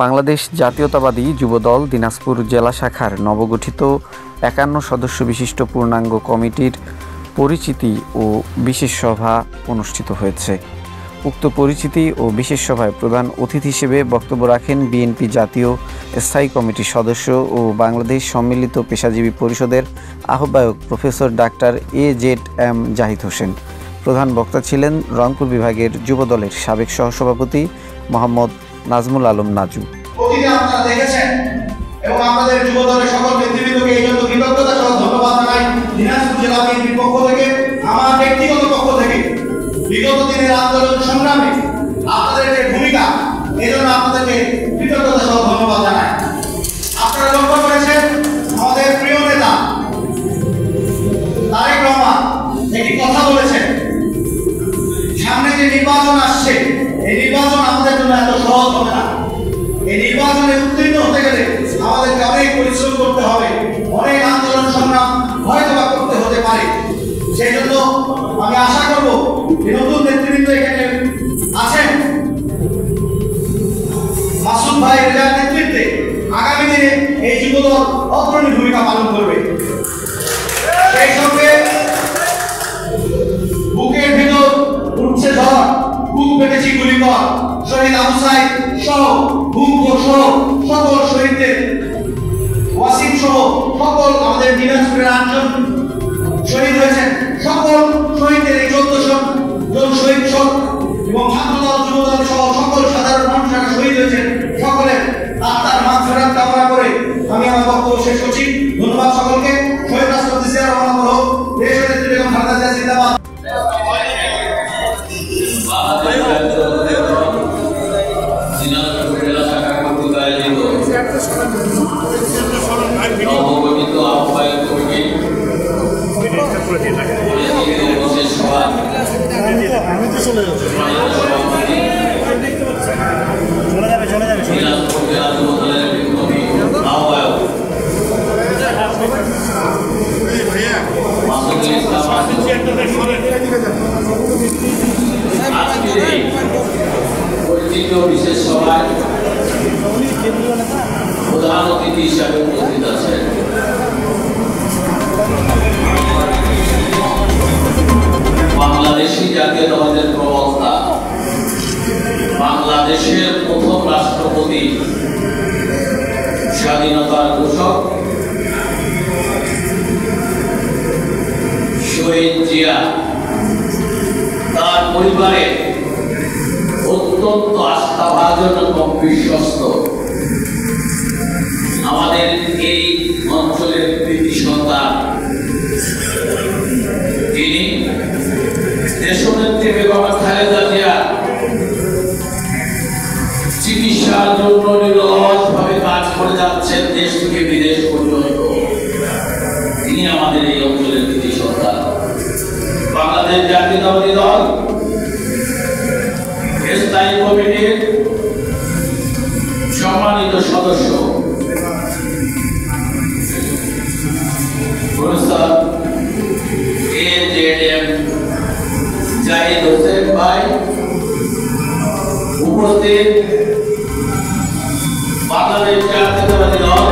বাংলাদেশ জাতীয়তাবাদী যুবদল দিনাজপুর জেলা শাখার নবগঠিত ৫১ সদস্য বিশিষ্ট পূর্ণাঙ্গ কমিটির পরিচিতি ও বিশেষ সভা অনুষ্ঠিত হয়েছে। উক্ত পরিচিতি ও বিশেষ সভায় প্রধান অতিথি হিসেবে বক্তব্য রাখেন বিএনপি জাতীয় স্থায়ী কমিটির সদস্য ও বাংলাদেশ সম্মিলিত পেশাজীবী পরিষদের আহ্বায়ক professor doctor AZM Zahid Hossain. প্রধান বক্তা ছিলেন রংপুর বিভাগের যুবদলের সাবেক সহসভাপতি মোহাম্মদ নাজমুল আলম নাজু। আপনারা দেখেছেন এবং আমাদের যুবদলের সকল নেতৃবৃন্দকে এই জন্য কৃতজ্ঞতা সহ ধন্যবাদ জানাই। দিনাজপুর জেলা বিএনপির পক্ষ থেকে, আমার ব্যক্তিগত পক্ষ থেকে বিগত দিনের আন্দোলন সংগ্রামে আপনাদের যে ভূমিকা, এই জন্য আপনাদেরকে কৃতজ্ঞতা সহ ধন্যবাদ জানাই। আপনারা লক্ষ্য করেছেন আমাদের প্রিয় নেতা তারেক রহমান একটি কথা বলেছেন, সামনে যে নির্বাচন আসছে এই নির্বাচন আমাদের জন্য এত সহজ হবে না। এই নির্বাচনে উত্তীর্ণ হতে গেলে আমাদেরকে অনেক পরিশ্রম করতে হবে, অনেক আন্দোলন সংগ্রাম হয়তো বা করতে হতে পারে। সেই জন্য আমি আশা করব যে নতুন নেতৃবৃন্দ এখানে আছেন, মাসুদ ভাই এর নেতৃত্বে আগামী দিনে এই যুবদল অগ্রণী ভূমিকা পালন করবে। সেই সঙ্গে বুকের ভিতর উঠছে ঝড়, বুক পেতেছি গুলি কর, শহীদ আবু সাইদ সহ বুক সহ সকল শহীদদের, ওয়াসিম সহ সকল আমাদের দিনাজপুরের ৮ জন শহীদ হয়েছেন, সকল শহীদদের এই ১৪০০ জন শহীদ সহ এবং ছাত্রদল যুবদল সহ সকল সাধারণ মানুষরা শহীদ হয়েছেন, সকলের আত্মার মাগফিরাত কামনা করে আমি আমার বক্তব্য শেষ করছি। ধন্যবাদ সকলকে। শহীদ রাষ্ট্রপতি জিয়া রহমান হোক, দেশ নেত্রী বেগম খালেদা জিয়া জিন্দাবাদ। নবগঠিত আহ্বায়ক কমিটি বিশেষ সভা আহ্বায়ক মাসুদুল ইসলাম আজকের এই পরিচিত বিশেষ সভায় প্রধান অতিথি হিসাবে উপস্থিত আছেন বাংলাদেশি জাতীয়তাবাদের প্রবক্তা, বাংলাদেশের প্রথম রাষ্ট্রপতি, স্বাধীনতার ঘোষক শহীদ জিয়া, তার পরিবারে অত্যন্ত আস্থাভাজন এবং বিশ্বস্ত আমাদের এই অঞ্চলের কৃতি সন্তান, তিনি দেশনেত্রী বেগম খালেদা জিয়া চিকিৎসার জন্য নিরলসভাবে কাজ করে যাচ্ছেন দেশ থেকে বিদেশ পর্যন্ত। তিনি আমাদের এই অঞ্চলের কৃতি সন্তান। বাংলাদেশ জাতীয়তাবাদী দল স্থায়ী কমিটির সম্মানিত সদস্য প্রফেসর AZM জাহিদ হোসেন ভাই, উপস্থিত বাংলাদেশ জাতীয়তাবাদী দল